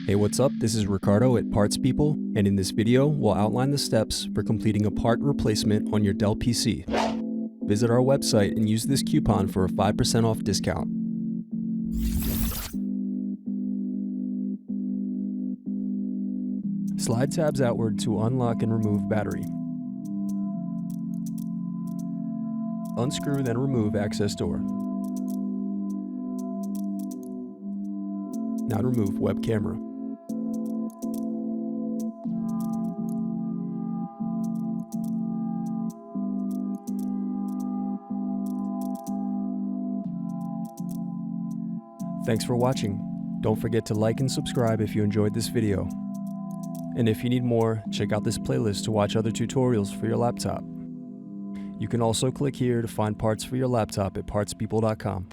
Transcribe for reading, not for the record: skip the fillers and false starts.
Hey, what's up? This is Ricardo at Parts People, and in this video, we'll outline the steps for completing a part replacement on your Dell PC. Visit our website and use this coupon for a 5% off discount. Slide tabs outward to unlock and remove battery. Unscrew, then remove access door. Now to remove web camera. Thanks for watching. Don't forget to like and subscribe if you enjoyed this video. And if you need more, check out this playlist to watch other tutorials for your laptop. You can also click here to find parts for your laptop at partspeople.com.